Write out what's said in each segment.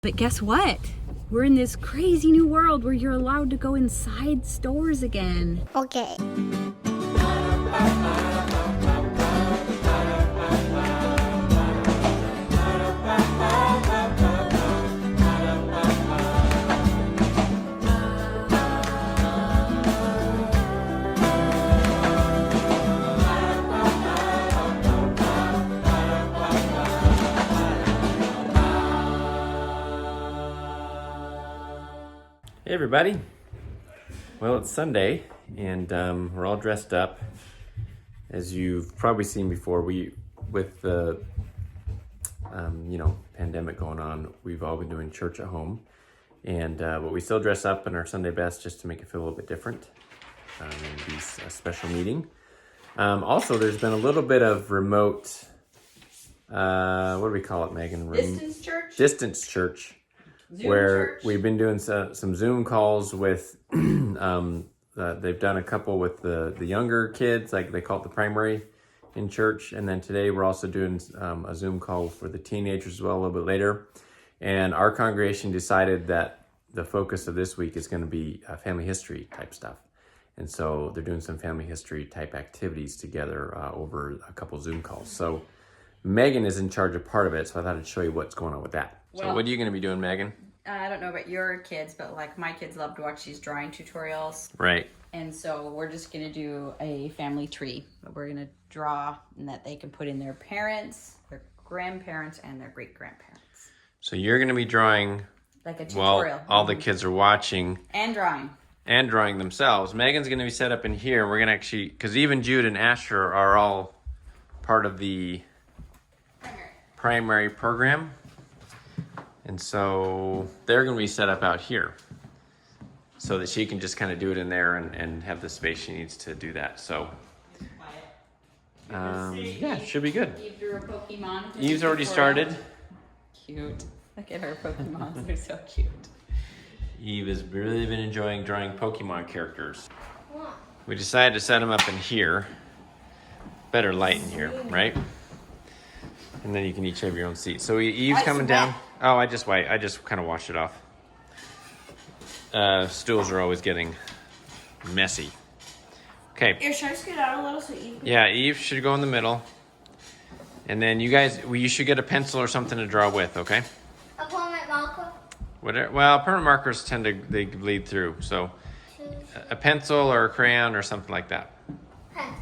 But guess what? We're in this crazy new world where you're allowed to go inside stores again. Okay. Hey everybody. Well, it's Sunday and we're all dressed up. As you've probably seen before, with the pandemic going on, we've all been doing church at home, but we still dress up in our Sunday best just to make it feel a little bit different and be a special meeting. Also, there's been a little bit of remote, what do we call it, Megan? Distance church? Distance church. Zoom where church? We've been doing some Zoom calls with, they've done a couple with the younger kids, like they call it the primary in church. And then today we're also doing a Zoom call for the teenagers as well, a little bit later. And our congregation decided that the focus of this week is going to be family history type stuff. And so they're doing some family history type activities together over a couple Zoom calls. So Megan is in charge of part of it, so I thought I'd show you what's going on with that. So Well, what are you going to be doing, Megan? I don't know about your kids, but like my kids love to watch these drawing tutorials. Right. And so we're just going to do a family tree that we're going to draw and that they can put in their parents, their grandparents, and their great-grandparents. So you're going to be drawing Like a tutorial. while all the kids are watching And drawing. and drawing themselves. Megan's going to be set up in here. We're going to actually, because even Jude and Asher are all part of the primary program. And so they're going to be set up out here so that she can just kind of do it in there and have the space she needs to do that. So, yeah, it should be good. Eve drew a Pokemon. Eve's already started. Cute. Look at her Pokemons. They're so cute. Eve has really been enjoying drawing Pokemon characters. We decided to set them up in here. Better light in here, right? And then you can each have your own seat. So Eve's coming down. Oh, I just kind of washed it off. Stools are always getting messy. Okay. Here, should I scoot out a little so Eve? Yeah, Eve should go in the middle. And then you guys, you should get a pencil or something to draw with, okay? A permanent marker? Whatever. Well, permanent markers they bleed through. So a pencil or a crayon or something like that. Pencil.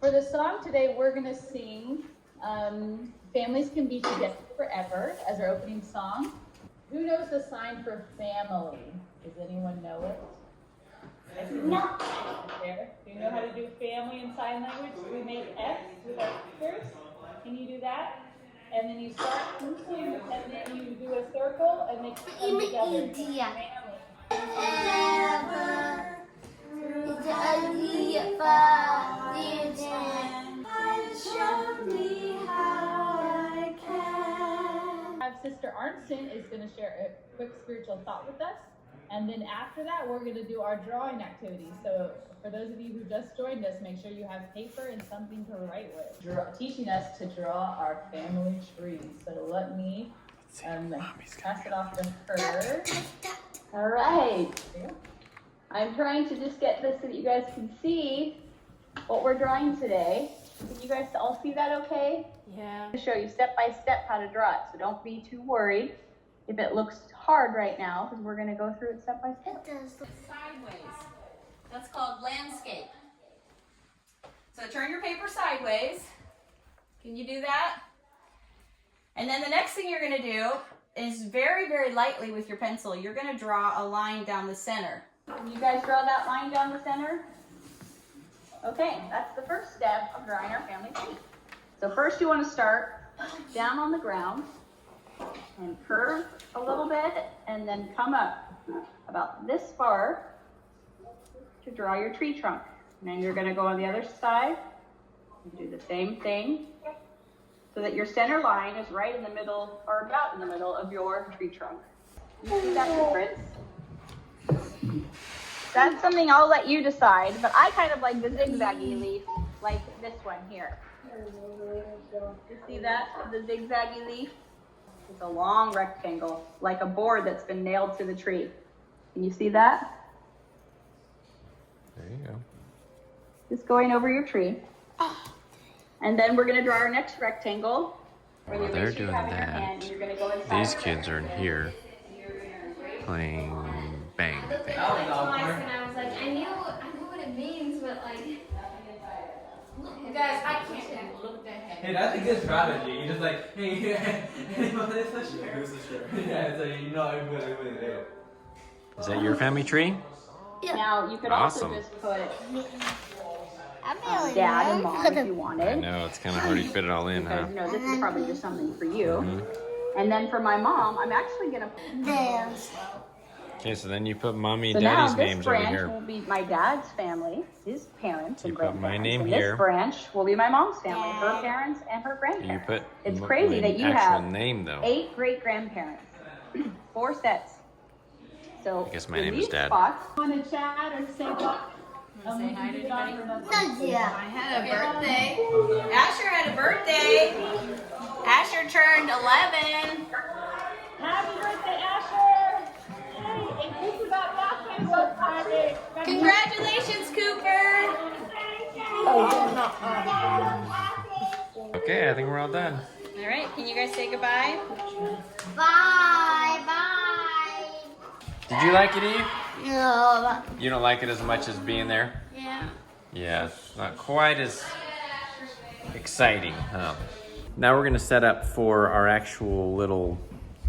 For the song today, we're going to sing Families Can Be Together Forever as our opening song. Who knows the sign for family? Does anyone know it? No. There. Do you know how to do family in sign language? We make X with our fingers. Can you do that? And then you start loosely, and then you do a circle, and they come together. Idea. Sister Arnson is going to share a quick spiritual thought with us, and then after that we're going to do our drawing activity. So for those of you who just joined us, make sure you have paper and something to write with. Teaching us to draw our family tree. So let me pass it off to her. All right. I'm trying to just get this so that you guys can see what we're drawing today. Can you guys all see that okay? Yeah. To show you step by step how to draw it, so don't be too worried if it looks hard right now, because we're going to go through it step by step. Sideways. That's called landscape. So turn your paper sideways. Can you do that? And then the next thing you're going to do is very, very lightly with your pencil, you're going to draw a line down the center. Can you guys draw that line down the center? Okay, that's the first step of drawing our family tree. So first you want to start down on the ground and curve a little bit and then come up about this far to draw your tree trunk. And then you're going to go on the other side and do the same thing so that your center line is right in the middle or about in the middle of your tree trunk. You see that difference? That's something I'll let you decide, but I kind of like the zigzaggy leaf, like this one here. You see that, the zigzaggy leaf? It's a long rectangle, like a board that's been nailed to the tree. Can you see that? There you go. Just going over your tree. And then we're gonna draw our next rectangle. While they're doing that, these kids are in here playing bang, I think. And I was like, I knew what it means, but like, you guys, I can't look that heavy. Hey, that's a good strategy. You just like, hey, anyone is the shirt? Who's the shirt? Yeah, so you know everybody there. Is that your family tree? Now you could Awesome. also just put I'm really dad and mom if you I wanted. know, it's kind of hard to fit it all in, huh? Because you know this is probably just something for you. And then for my mom, I'm actually gonna. dance. Okay, so then you put mommy So and now daddy's this names over branch here. will be my dad's family, his parents You and put my grandparents. name and here. This branch will be my mom's family, her parents and her You grandparents. put It's my crazy that you actual have name though. 8 great grandparents, 4 sets. So I guess my in name is these Dad. spots, Want to chat or say what? Say hi to anybody. Yeah. I had a birthday. Asher had a birthday. Asher turned 11. Happy birthday, Asher! Hey, and Cooper got back in what Friday? Congratulations, Cooper. Okay, I think we're all done. All right, can you guys say goodbye? Bye, bye. Did you like it, Eve? No. You don't like it as much as being there? Yeah. Yeah, not quite as exciting, huh? Now we're gonna set up for our actual little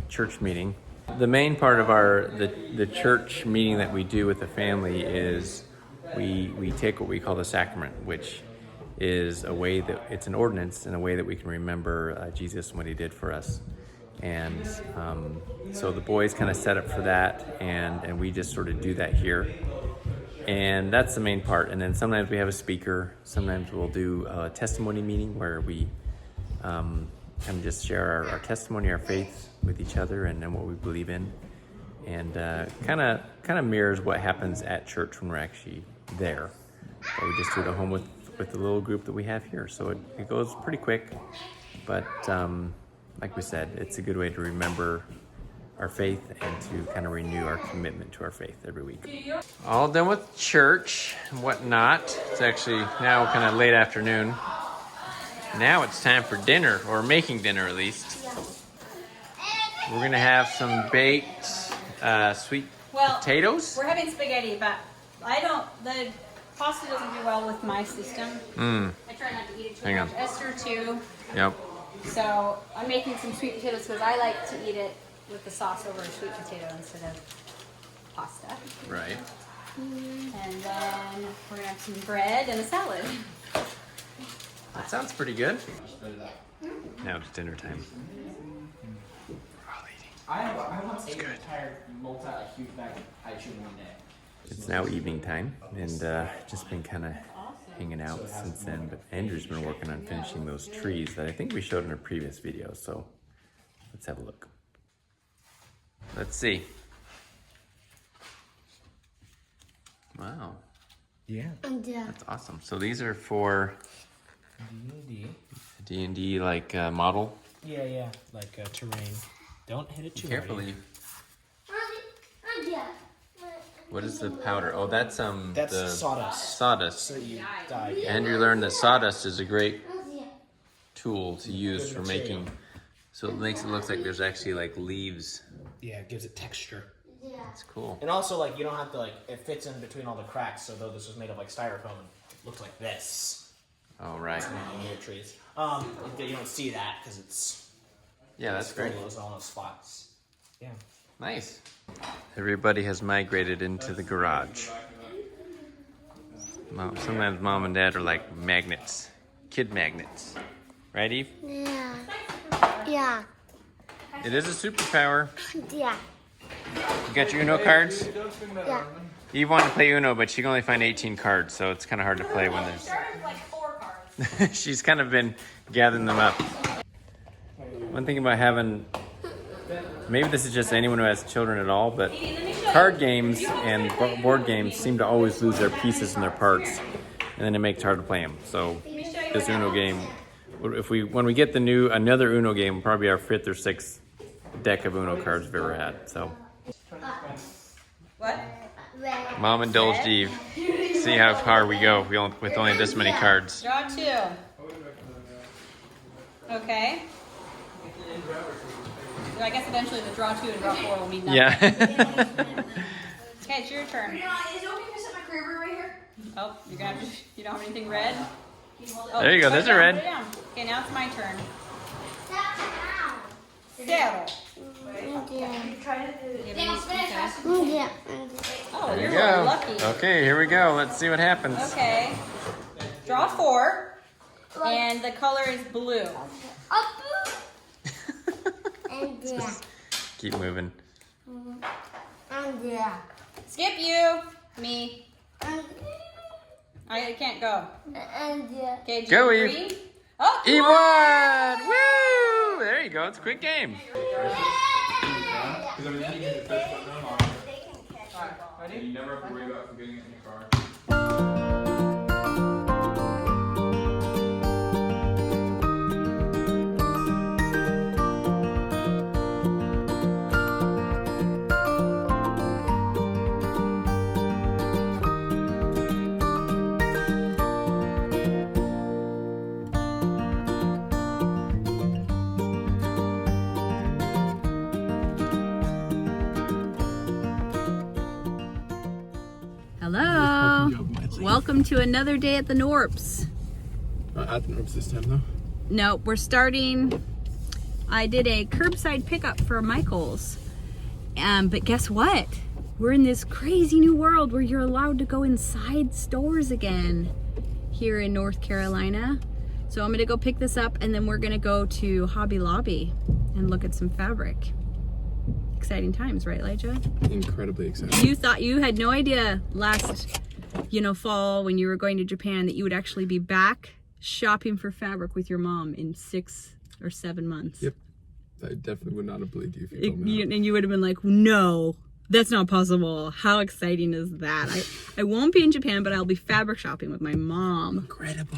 church meeting. The main part of the church meeting that we do with the family is we take what we call the sacrament, which is a way that it's an ordinance and a way that we can remember Jesus and what he did for us. And so the boys kind of set up for that, and we just sort of do that here. And that's the main part. And then sometimes we have a speaker. Sometimes we'll do a testimony meeting where we kind of just share our testimony, our faith with each other, and what we believe in. And kind of mirrors what happens at church when we're actually there. But we just do it at home with the little group that we have here. So it goes pretty quick, but like we said, it's a good way to remember our faith and to kind of renew our commitment to our faith every week. All done with church and whatnot. It's actually now kind of late afternoon. Now it's time for dinner, or making dinner at least. We're gonna have some baked sweet potatoes. We're having spaghetti, but the pasta doesn't do well with my system. I try not to eat it too Hang much. on. Esther too. Yep. So I'm making some sweet potatoes because I like to eat it with the sauce over a sweet potato instead of pasta. Right. And then we're gonna have some bread and a salad. That sounds pretty good. Now it's dinner time. I once ate an entire huge bag of haichu in one day. It's now evening time, and just been kind of hanging out since then. But Andrew's been working on finishing those trees that I think we showed in a previous video. So let's have a look. Let's see. Wow, Yeah. Yeah. that's awesome. So these are for D&D. D&D like model. Yeah, like terrain. Don't hit it too hard. Carefully. Yeah. What is the powder? Oh, that's That's the sawdust. sawdust. So you die. Andrew learned that sawdust is a great tool to use for making. So it makes it look like there's actually like leaves. Yeah, it gives it texture. It's cool. And also, like, you don't have to, like, it fits in between all the cracks, so though this was made of, like, styrofoam, it looks like this. All right. Little trees. You don't see that, because it's... Yeah, that's great. Those all those spots. Yeah. Nice. Everybody has migrated into the garage. Sometimes mom and dad are like magnets, kid magnets. Right, Eve? Yeah. Yeah. It is a superpower. Yeah. You got your Uno cards? Yeah. Eve wanted to play Uno, but she can only find 18 cards, so it's kind of hard to play when there's... Started with like 4 cards. She's kind of been gathering them up. One thing about having... Maybe this is just anyone who has children at all, but card games and board games seem to always lose their pieces and their parts, and then it makes it hard to play them. So this Uno game, when we get another Uno game, probably our 5th or 6th deck of Uno cards we've ever had. So, What? Mom indulged Eve. See how far we go with only this many cards. Draw 2. Okay. I guess eventually the draw 2 and draw 4 will mean nothing. Yeah. Okay, it's your turn. Is it okay if I set my Kraber right here? Oh, you're gonna have to. You don't have anything red. Oh, There you go, put it there's a down, red. put it down. Okay, now it's my turn. Down. Settle. Daniel, spin it fast. Oh, There you're you really go. lucky. Okay, here we go. Let's see what happens. Okay. Draw 4. And the color is blue. Keep moving. Skip you. Me. I can't go. Okay, Go, Eve. Eve. Green. Oh, Eve won! Woo! There you go. It's a quick game. You never have to worry about forgetting it in your car. hello. Welcome to another day at the Knorps. At the Knorps this time though? No, we're starting. I did a curbside pickup for Michael's. But guess what? We're in this crazy new world where you're allowed to go inside stores again here in North Carolina. So I'm gonna go pick this up and then we're gonna go to Hobby Lobby and look at some fabric. Exciting times, right, Elijah? Incredibly exciting. You thought you had no idea last, fall when you were going to Japan that you would actually be back shopping for fabric with your mom in 6 or 7 months. Yep. I definitely would not have believed you if you told me that. And you would have been like, no, that's not possible. How exciting is that? I won't be in Japan, but I'll be fabric shopping with my mom. Incredible.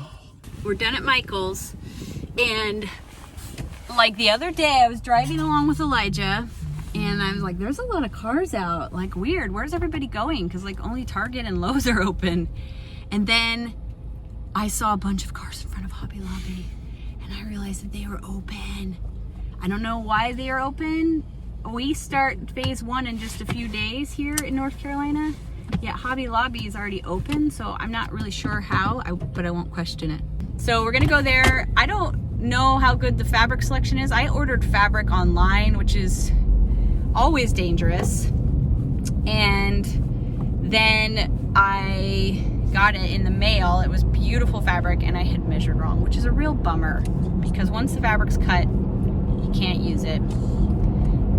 We're done at Michael's, and like the other day I was driving along with Elijah and I was like, there's a lot of cars out, like weird, where's everybody going? Because like only Target and Lowe's are open. And then I saw a bunch of cars in front of Hobby Lobby and I realized that they were open. I don't know why they are open. We start phase 1 in just a few days here in North Carolina. Yeah, Hobby Lobby is already open, so I'm not really sure how, but I won't question it. So we're gonna go there. I don't know how good the fabric selection is. I ordered fabric online, which is always dangerous. And then I got it in the mail. It was beautiful fabric and I had measured wrong, which is a real bummer because once the fabric's cut, you can't use it.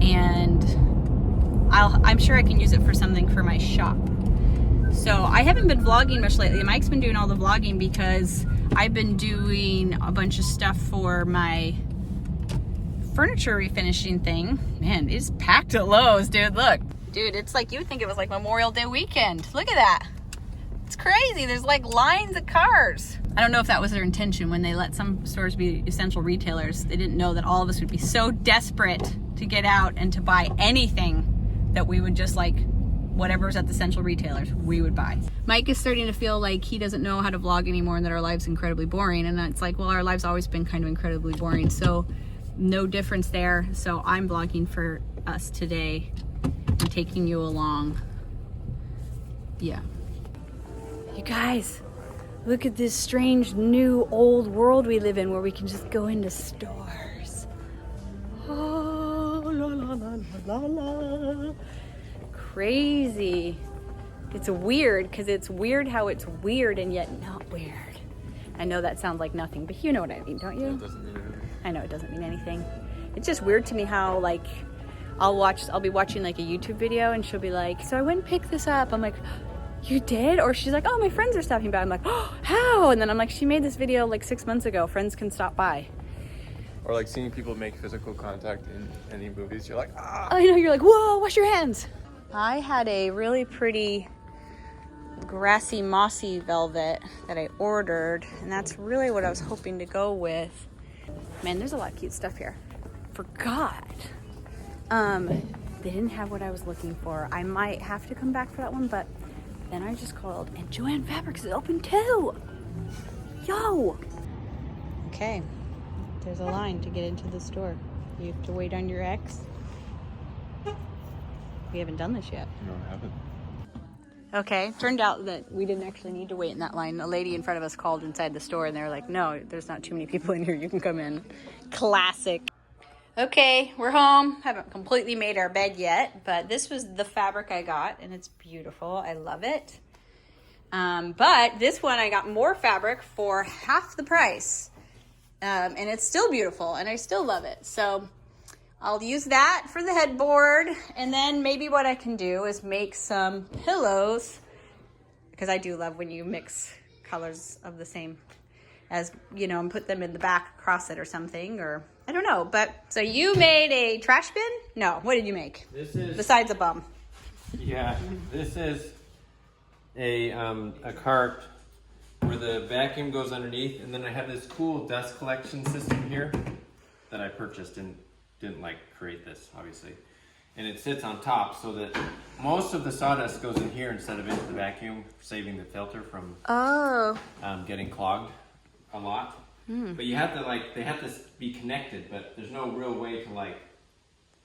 And I'm sure I can use it for something for my shop. So I haven't been vlogging much lately. Mike's been doing all the vlogging because I've been doing a bunch of stuff for my furniture refinishing thing. Man, it's packed at Lowe's, dude. Look. Dude, it's like you would think it was like Memorial Day weekend. Look at that. It's crazy. There's like lines of cars. I don't know if that was their intention when they let some stores be essential retailers. They didn't know that all of us would be so desperate to get out and to buy anything that we would just like whatever's at the essential retailers, we would buy. Mike is starting to feel like he doesn't know how to vlog anymore and that our life's incredibly boring. And it's like, well, our life's always been kind of incredibly boring. So no difference there. So I'm vlogging for us today and taking you along. Yeah. You guys, look at this strange new old world we live in where we can just go into stores. Oh, la la la la la. Crazy. It's weird because it's weird how it's weird and yet not weird. I know that sounds like nothing, but you know what I mean, don't you? It doesn't mean anything. I know it doesn't mean anything. It's just weird to me how like I'll be watching like a YouTube video and she'll be like, so I went and picked this up. I'm like, you did? Or she's like, oh, my friends are stopping by. I'm like, oh, how? And then I'm like, she made this video like 6 months ago. Friends can stop by. Or like seeing people make physical contact in any movies, you're like, ah. I know, you're like, whoa, wash your hands. I had a really pretty grassy, mossy velvet that I ordered, and that's really what I was hoping to go with. Man, there's a lot of cute stuff here. Forgot They didn't have what I was looking for. I might have to come back for that one, but then I just called, and Joann Fabrics is open too. Yo. Okay, there's a line to get into the store. You have to wait on your ex. We haven't done this yet. No, I haven't. Okay, turned out that we didn't actually need to wait in that line. A lady in front of us called inside the store and they were like, no, there's not too many people in here. You can come in. Classic. Okay, we're home. Haven't completely made our bed yet, but this was the fabric I got and it's beautiful. I love it. But this one I got more fabric for half the price. And it's still beautiful and I still love it. So I'll use that for the headboard, and then maybe what I can do is make some pillows, because I do love when you mix colors of the same as, you know, and put them in the back across it or something, or I don't know. But so you made a trash bin? No, what did you make? This is besides a bum. Yeah, this is a cart where the vacuum goes underneath, and then I have this cool dust collection system here that I purchased and didn't like create this, obviously. And it sits on top so that most of the sawdust goes in here instead of into the vacuum, saving the filter from getting clogged a lot. But you have to they have to be connected, but there's no real way to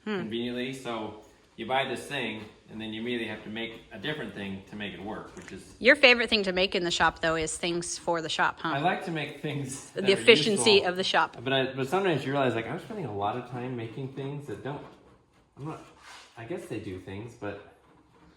conveniently. So you buy this thing and then you immediately have to make a different thing to make it work, which is... Your favorite thing to make in the shop, though, is things for the shop, huh? I like to make things that the efficiency useful, of the shop. But sometimes you realize, I'm spending a lot of time making things that don't... I guess they do things, but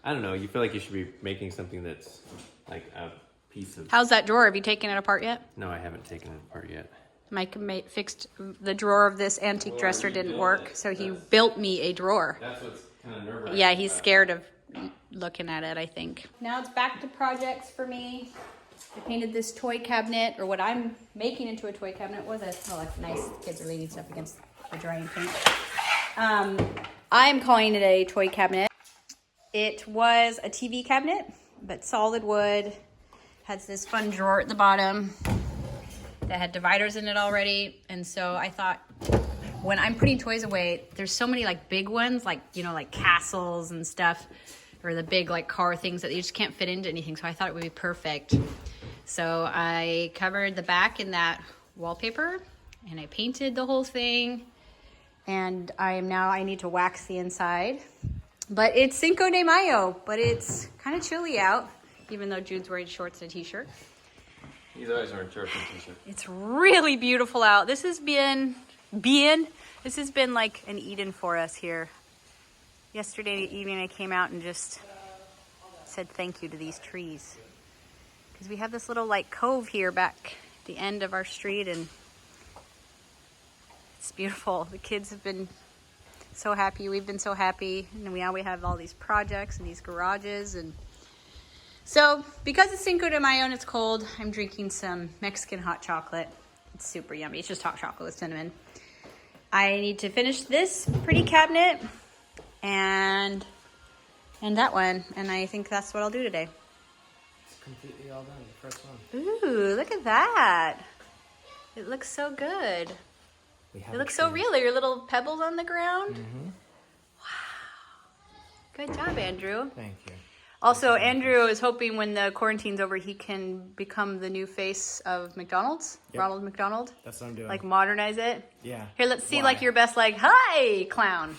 I don't know. You feel like you should be making something that's like a piece of... How's that drawer? Have you taken it apart yet? No, I haven't taken it apart yet. Mike fixed the drawer of this antique dresser didn't work, so he built me a drawer. That's what's kind of nerve-wracking. Yeah, he's scared of looking at it, I think. Now it's back to projects for me. I painted this toy cabinet, or what I'm making into a toy cabinet was a nice, kids are leaning stuff against the drying paint. I'm calling it a toy cabinet. It was a TV cabinet, but solid wood. Has this fun drawer at the bottom that had dividers in it already. And so I thought, when I'm putting toys away, there's so many big ones, like castles and stuff, or the big car things that you just can't fit into anything. So I thought it would be perfect. So I covered the back in that wallpaper and I painted the whole thing. And I need to wax the inside. But it's Cinco de Mayo, but it's kind of chilly out, even though Jude's wearing shorts and a t-shirt. He's always wearing shorts and t-shirt. It's really beautiful out. This has been like an Eden for us here. Yesterday evening I came out and just said thank you to these trees. Because we have this little cove here back at the end of our street, and it's beautiful. The kids have been so happy. We've been so happy. And we have all these projects and these garages. And so because it's Cinco de Mayo and it's cold, I'm drinking some Mexican hot chocolate. It's super yummy. It's just hot chocolate with cinnamon. I need to finish this pretty cabinet and that one. And I think that's what I'll do today. It's completely all done, the first one. Ooh, look at that. It looks so good. It looks so real. Are your little pebbles on the ground? Mm-hmm. Wow. Good job, Andrew. Thank you. Also, Andrew is hoping when the quarantine's over, he can become the new face of McDonald's. Yep. Ronald McDonald. That's what I'm doing. Modernize it. Yeah. Here, let's see Why? your best hi, clown.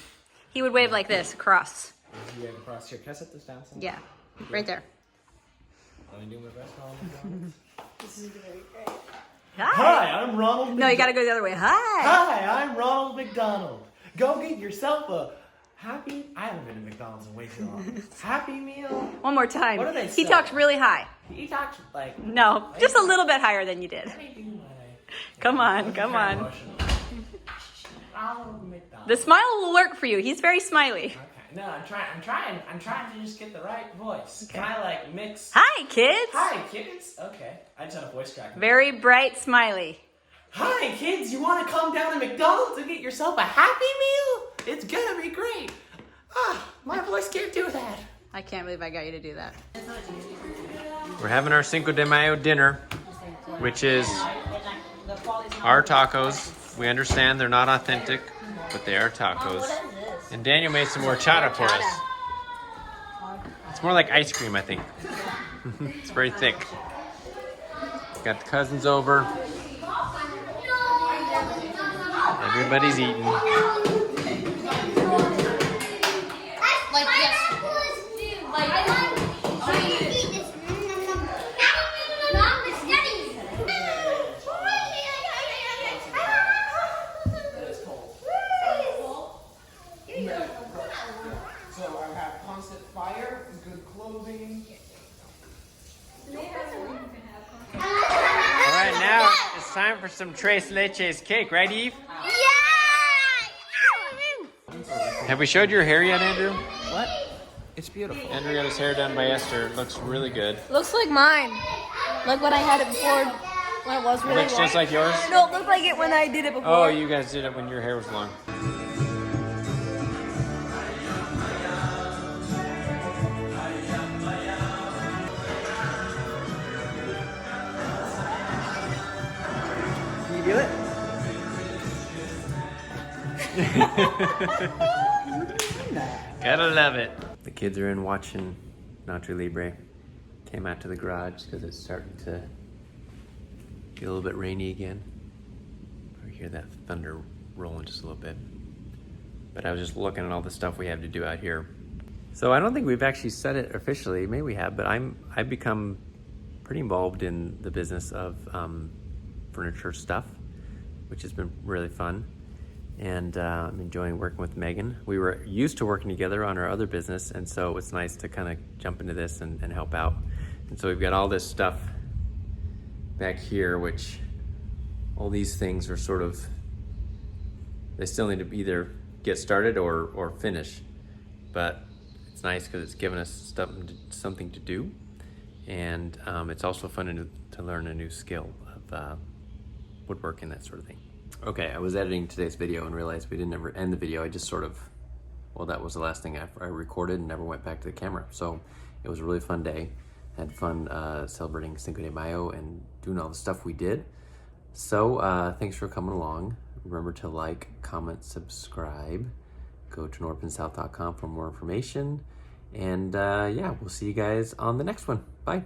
He would wave like this, across. You have across here. Can I set this down some? Yeah, right there. Let me do my best, Ronald McDonald. This is very great. Hi, I'm Ronald McDonald. No, you gotta go the other way. Hi. Hi, I'm Ronald McDonald. Go get yourself a Happy. I haven't been to McDonald's in way too long. Happy Meal. One more time. What do they He sell? talks really high. He talks like. No, just a little bit higher than you did. Let me do my. Come on, I'm come kinda on. emotional. Ronald McDonald. The smile will work for you. He's very smiley. Okay. No, I'm trying to just get the right voice. Okay. Can I mix? Hi, kids. Hi, kids. Okay. I just had a voice crack. Very bright smiley. Hi, kids. You want to come down to McDonald's and get yourself a Happy Meal? It's gonna be great. My voice can't do that. I can't believe I got you to do that. We're having our Cinco de Mayo dinner, which is our tacos. We understand they're not authentic, but they are tacos. And Daniel made some horchata for us. It's more like ice cream, I think. It's very thick. Got the cousins over. Everybody's eating. Like yes. Like So I have constant fire, good clothing. All right, now it's time for some Tres Leches cake, right, Eve? Have we showed your hair yet, Andrew? What? It's beautiful. Andrew got his hair done by Esther. It looks really good. Looks like mine. Like when I had it before, when it was It really looks long. just like yours? No, it looked like it when I did it before. Oh, you guys did it when your hair was long. Can you do it? Gotta love it. The kids are in watching Nacho Libre. Came out to the garage because it's starting to get a little bit rainy again. I hear that thunder rolling just a little bit. But I was just looking at all the stuff we have to do out here. So I don't think we've actually said it officially. Maybe we have, but I've become pretty involved in the business of furniture stuff, which has been really fun. And I'm enjoying working with Megan. We were used to working together on our other business, and so it's nice to kind of jump into this and help out. And so we've got all this stuff back here, which all these things are sort of, they still need to either get started or finish. But it's nice because it's given us something to do. And it's also fun to learn a new skill of woodworking, that sort of thing. Okay, I was editing today's video and realized we didn't ever end the video. I just sort of, well, that was the last thing I recorded and never went back to the camera. So it was a really fun day. Had fun celebrating Cinco de Mayo and doing all the stuff we did. So thanks for coming along. Remember to like, comment, subscribe. Go to knorppinsouth.com for more information. And yeah, we'll see you guys on the next one. Bye.